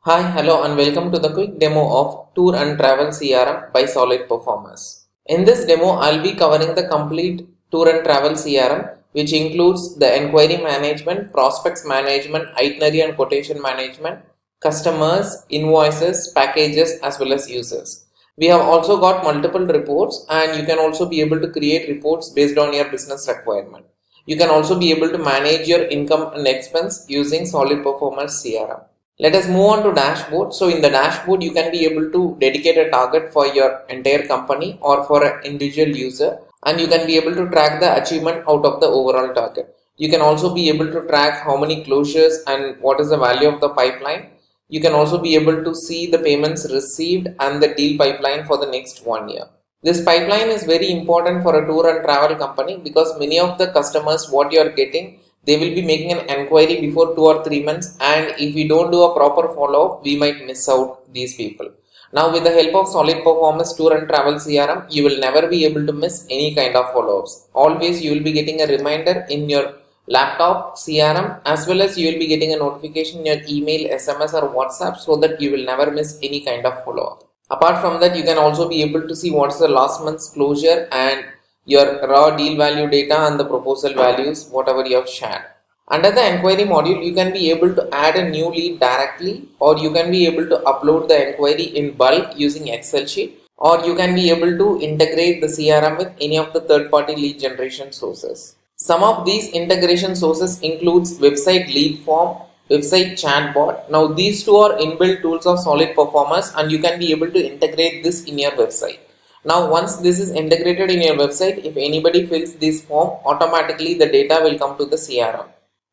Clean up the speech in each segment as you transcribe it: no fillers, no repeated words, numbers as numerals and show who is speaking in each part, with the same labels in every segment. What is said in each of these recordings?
Speaker 1: Hi, hello, and welcome to the quick demo of Tour and Travel CRM by Solid Performers. In this demo, I'll be covering the complete Tour and Travel CRM, which includes the inquiry management, prospects management, itinerary and quotation management, customers, invoices, packages, as well as users. We have also got multiple reports, and you can also be able to create reports based on your business requirement. You can also be able to manage your income and expense using Solid Performers CRM. Let us move on to dashboard. So in the dashboard, you can be able to dedicate a target for your entire company or for an individual user, and you can be able to track the achievement out of the overall target. You can also be able to track how many closures and what is the value of the pipeline. You can also be able to see the payments received and the deal pipeline for the next 1 year. This pipeline is very important for a tour and travel company because many of the customers what you are getting, they will be making an enquiry before 2 or 3 months, and if we don't do a proper follow-up, we might miss out these people. Now with the help of Solid Performance Tour and Travel CRM, you will never be able to miss any kind of follow-ups. Always you will be getting a reminder in your laptop CRM, as well as you will be getting a notification in your email, SMS or WhatsApp, so that you will never miss any kind of follow-up. Apart from that, you can also be able to see what's the last month's closure and your raw deal value data and the proposal values, whatever you have shared. Under the inquiry module, you can be able to add a new lead directly, or you can be able to upload the inquiry in bulk using Excel sheet, or you can be able to integrate the CRM with any of the third-party lead generation sources. Some of these integration sources includes website lead form, website chatbot. Now these two are inbuilt tools of Solid Performers, and you can be able to integrate this in your website. Now once this is integrated in your website, if anybody fills this form, automatically the data will come to the CRM.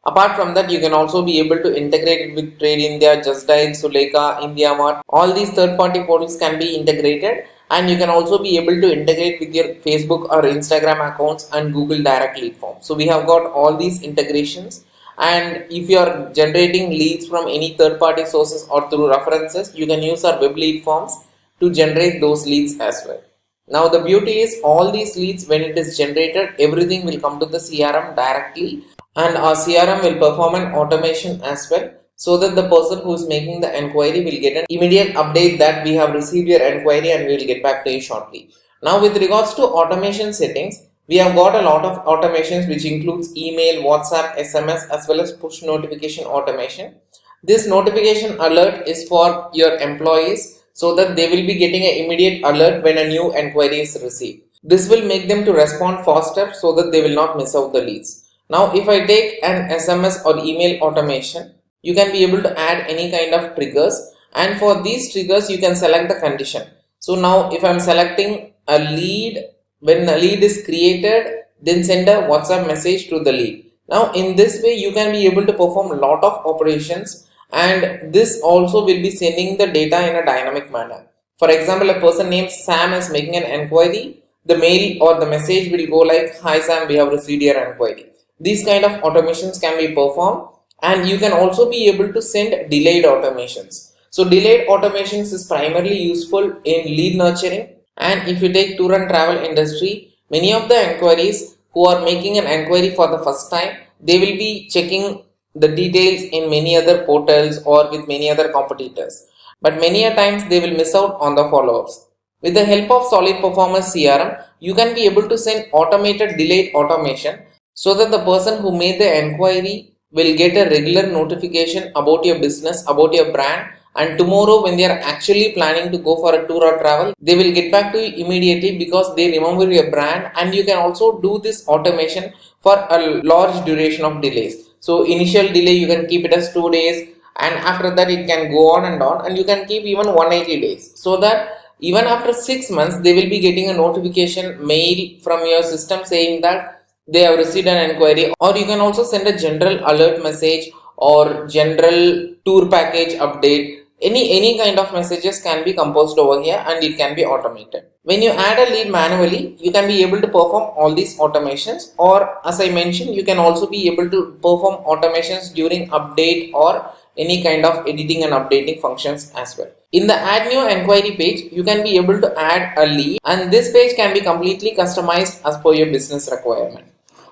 Speaker 1: Apart from that, you can also be able to integrate it with Trade India, Just Dial, Suleka, IndiaMart. All these third-party portals can be integrated, and you can also be able to integrate with your Facebook or Instagram accounts and Google Direct Lead Form. So we have got all these integrations, and if you are generating leads from any third-party sources or through references, you can use our web lead forms to generate those leads as well. Now the beauty is all these leads, when it is generated, everything will come to the CRM directly, and our CRM will perform an automation as well, so that the person who is making the inquiry will get an immediate update that we have received your inquiry and we will get back to you shortly. Now with regards to automation settings, we have got a lot of automations which includes email, WhatsApp, SMS as well as push notification automation. This notification alert is for your employees so that they will be getting an immediate alert when a new inquiry is received. This will make them to respond faster so that they will not miss out the leads. Now if I take an SMS or email automation, you can be able to add any kind of triggers, and for these triggers you can select the condition. So now if I am selecting a lead, when a lead is created, then send a WhatsApp message to the lead. Now in this way you can be able to perform a lot of operations, and this also will be sending the data in a dynamic manner. For example, a person named Sam is making an inquiry, the mail or the message will go like, "Hi Sam, we have received your inquiry." These kind of automations can be performed, and you can also be able to send delayed automations. So delayed automations is primarily useful in lead nurturing, and if you take tour and travel industry, many of the inquiries who are making an inquiry for the first time, they will be checking the details in many other portals or with many other competitors, but many a times they will miss out on the follow-ups. With the help of Solid Performance CRM, you can be able to send automated delayed automation so that the person who made the inquiry will get a regular notification about your business, about your brand, and tomorrow when they are actually planning to go for a tour or travel, they will get back to you immediately because they remember your brand. And you can also do this automation for a large duration of delays. So initial delay you can keep it as 2 days, and after that it can go on, and you can keep even 180 days, so that even after 6 months they will be getting a notification mail from your system saying that they have received an inquiry. Or you can also send a general alert message or general tour package update. Any kind of messages can be composed over here, and it can be automated. When you add a lead manually, you can be able to perform all these automations, or as I mentioned, you can also be able to perform automations during update or any kind of editing and updating functions as well. In the add new inquiry page, you can be able to add a lead, and this page can be completely customized as per your business requirement.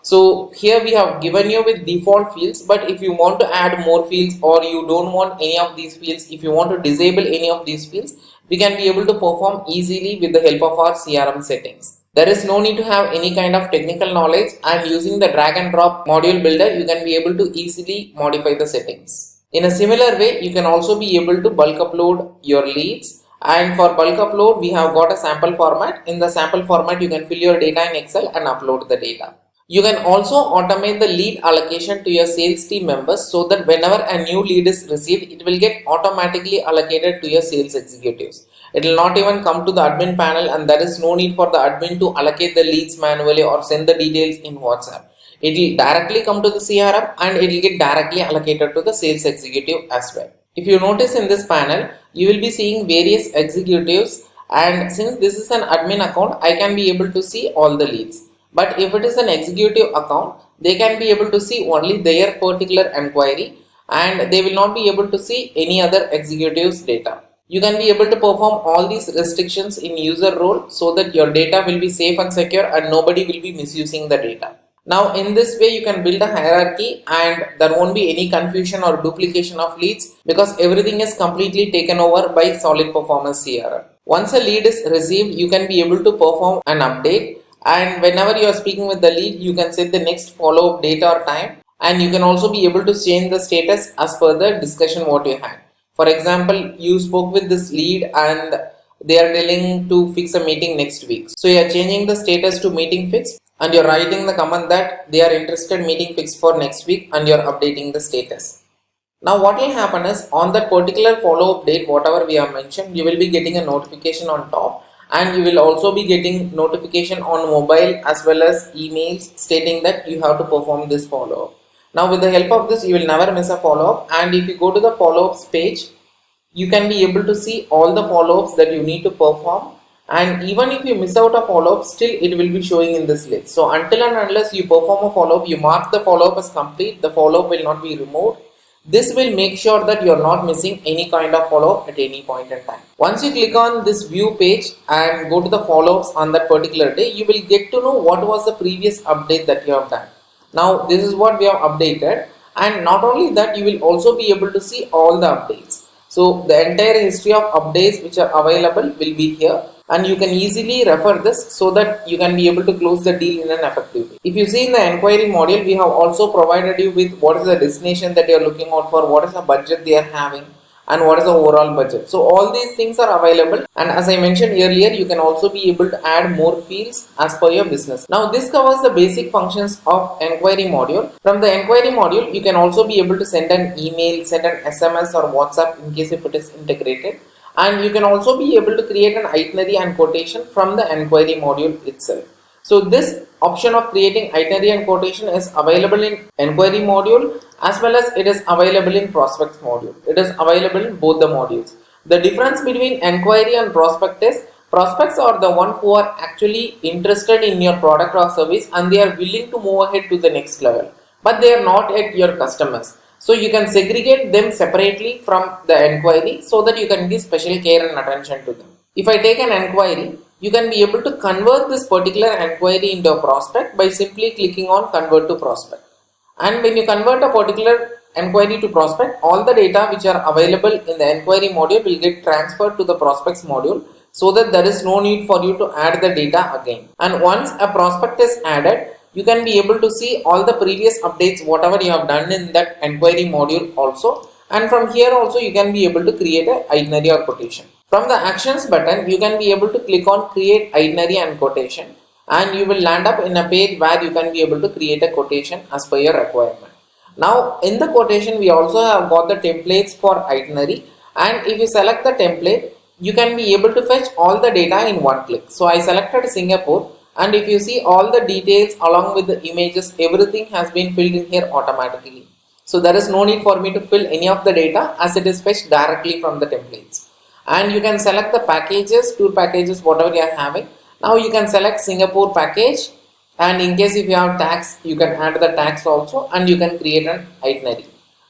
Speaker 1: So here we have given you with default fields, but if you want to add more fields or you don't want any of these fields, if you want to disable any of these fields, we can be able to perform easily with the help of our CRM settings. There is no need to have any kind of technical knowledge, and using the drag and drop module builder, you can be able to easily modify the settings. In a similar way, you can also be able to bulk upload your leads, and for bulk upload, we have got a sample format. In the sample format, you can fill your data in Excel and upload the data. You can also automate the lead allocation to your sales team members so that whenever a new lead is received, it will get automatically allocated to your sales executives. It will not even come to the admin panel, and there is no need for the admin to allocate the leads manually or send the details in WhatsApp. It will directly come to the CRM and it will get directly allocated to the sales executive as well. If you notice in this panel, you will be seeing various executives, and since this is an admin account, I can be able to see all the leads. But if it is an executive account, they can be able to see only their particular inquiry, and they will not be able to see any other executive's data. You can be able to perform all these restrictions in user role so that your data will be safe and secure and nobody will be misusing the data. Now in this way, you can build a hierarchy and there won't be any confusion or duplication of leads because everything is completely taken over by Solid Performance CRM. Once a lead is received, you can be able to perform an update, and whenever you are speaking with the lead, you can set the next follow-up date or time, and you can also be able to change the status as per the discussion what you had. For example, you spoke with this lead and they are telling to fix a meeting next week. So you are changing the status to meeting fixed and you're writing the comment that they are interested meeting fixed for next week, and you're updating the status. Now what will happen is on that particular follow-up date, whatever we have mentioned, you will be getting a notification on top, and you will also be getting notification on mobile as well as emails stating that you have to perform this follow-up. Now with the help of this, you will never miss a follow-up, and if you go to the follow-ups page, you can be able to see all the follow-ups that you need to perform, and even if you miss out a follow-up, still it will be showing in this list. So until and unless you perform a follow-up, you mark the follow-up as complete, the follow-up will not be removed. This will make sure that you are not missing any kind of follow-up at any point in time. Once you click on this view page and go to the follow-ups on that particular day, you will get to know what was the previous update that you have done. Now this is what we have updated, and not only that, you will also be able to see all the updates. So the entire history of updates which are available will be here, and you can easily refer this so that you can be able to close the deal in an effective way. If you see in the inquiry module, we have also provided you with what is the destination that you are looking out for, what is the budget they are having, and what is the overall budget. So all these things are available, and as I mentioned earlier, you can also be able to add more fields as per your business. Now this covers the basic functions of inquiry module. From the inquiry module, you can also be able to send an email, send an SMS or WhatsApp in case if it is integrated, and you can also be able to create an itinerary and quotation from the inquiry module itself. So this option of creating itinerary and quotation is available in inquiry module as well as it is available in prospects module. It is available in both the modules. The difference between inquiry and prospect is prospects are the one who are actually interested in your product or service and they are willing to move ahead to the next level, but they are not yet your customers. So you can segregate them separately from the inquiry so that you can give special care and attention to them. If I take an inquiry, you can be able to convert this particular inquiry into a prospect by simply clicking on convert to prospect. And when you convert a particular inquiry to prospect, all the data which are available in the inquiry module will get transferred to the prospects module so that there is no need for you to add the data again. And once a prospect is added, you can be able to see all the previous updates whatever you have done in that inquiry module also, and from here also you can be able to create a itinerary or quotation. From the actions button, you can be able to click on create itinerary and quotation, and you will land up in a page where you can be able to create a quotation as per your requirement. Now in the quotation, we also have got the templates for itinerary, and if you select the template, you can be able to fetch all the data in one click. So I selected Singapore, and if you see all the details along with the images, everything has been filled in here automatically. So there is no need for me to fill any of the data as it is fetched directly from the templates. And you can select the packages, tour packages, whatever you are having. Now you can select Singapore package, and in case if you have tax, you can add the tax also, and you can create an itinerary.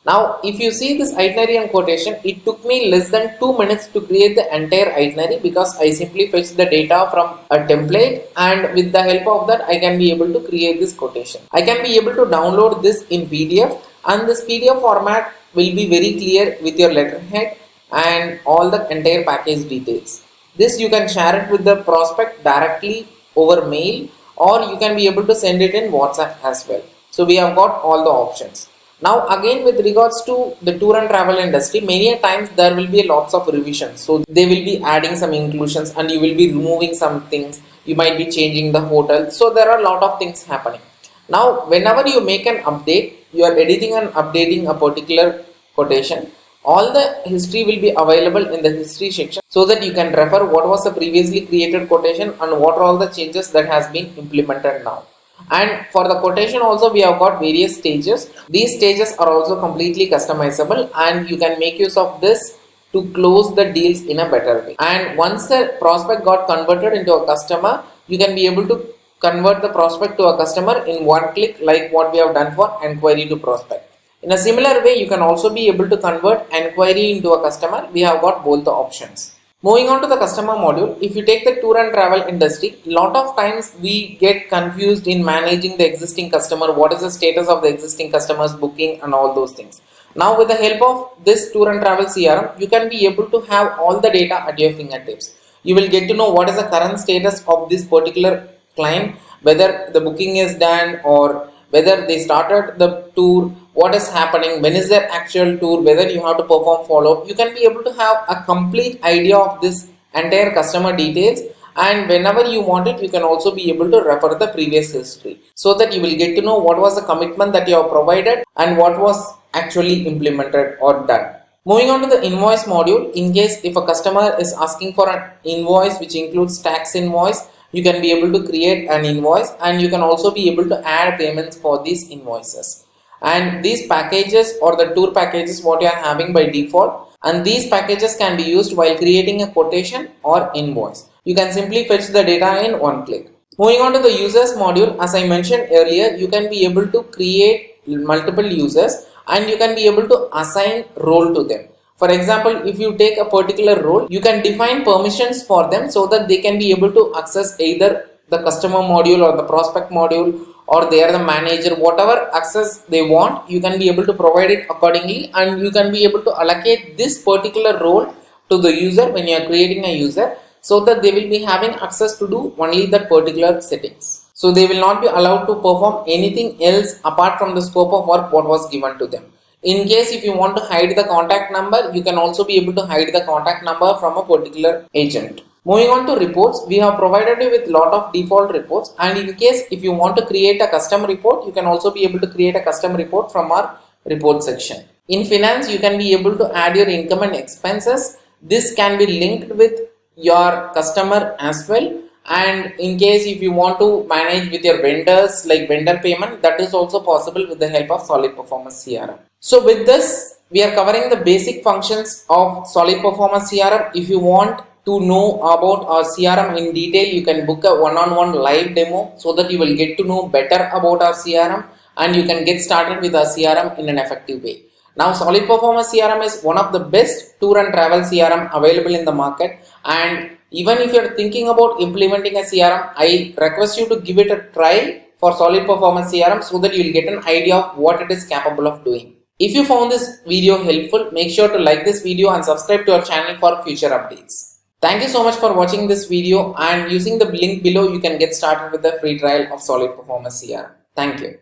Speaker 1: Now, if you see this itinerary and quotation, it took me less than 2 minutes to create the entire itinerary because I simply fetched the data from a template, and with the help of that I can be able to create this quotation. I can be able to download this in PDF, and this PDF format will be very clear with your letterhead and all the entire package details. This you can share it with the prospect directly over mail, or you can be able to send it in WhatsApp as well. So we have got all the options. Now again, with regards to the tour and travel industry, many a times there will be lots of revisions. So they will be adding some inclusions and you will be removing some things. You might be changing the hotel. So there are a lot of things happening. Now whenever you make an update, you are editing and updating a particular quotation, all the history will be available in the history section so that you can refer what was the previously created quotation and what are all the changes that has been implemented now. And for the quotation also, we have got various stages. These stages are also completely customizable, and you can make use of this to close the deals in a better way. And once the prospect got converted into a customer, you can be able to convert the prospect to a customer in one click, like what we have done for enquiry to prospect. In a similar way, you can also be able to convert enquiry into a customer. We have got both the options. Moving on to the customer module, if you take the tour and travel industry, lot of times we get confused in managing the existing customer, what is the status of the existing customers booking and all those things. Now with the help of this tour and travel CRM, you can be able to have all the data at your fingertips. You will get to know what is the current status of this particular client, whether the booking is done or whether they started the tour, what is happening, when is their actual tour, whether you have to perform follow-up. You can be able to have a complete idea of this entire customer details, and whenever you want it, you can also be able to refer the previous history so that you will get to know what was the commitment that you have provided and what was actually implemented or done. Moving on to the invoice module, in case if a customer is asking for an invoice which includes tax invoice, you can be able to create an invoice, and you can also be able to add payments for these invoices. And these packages or the tour packages what you are having by default, and these packages can be used while creating a quotation or invoice. You can simply fetch the data in one click. Moving on to the users module, as I mentioned earlier, you can be able to create multiple users and you can be able to assign role to them. For example, if you take a particular role, you can define permissions for them so that they can be able to access either the customer module or the prospect module, or they are the manager, whatever access they want, you can be able to provide it accordingly, and you can be able to allocate this particular role to the user when you are creating a user so that they will be having access to do only that particular settings. So they will not be allowed to perform anything else apart from the scope of work what was given to them. In case if you want to hide the contact number, you can also be able to hide the contact number from a particular agent. Moving on to reports, we have provided you with lot of default reports, and in case if you want to create a custom report, you can also be able to create a custom report from our report section. In finance, you can be able to add your income and expenses. This can be linked with your customer as well, and in case if you want to manage with your vendors like vendor payment, that is also possible with the help of Solid Performance CRM. So with this, we are covering the basic functions of Solid Performance CRM. If you want to know about our CRM in detail, you can book a one-on-one live demo so that you will get to know better about our CRM and you can get started with our CRM in an effective way. Now, Solid Performance CRM is one of the best tour and travel CRM available in the market, and even if you are thinking about implementing a CRM, I request you to give it a try for Solid Performance CRM so that you will get an idea of what it is capable of doing. If you found this video helpful, make sure to like this video and subscribe to our channel for future updates. Thank you so much for watching this video, and using the link below you can get started with the free trial of Solid Performance CRM. Thank you.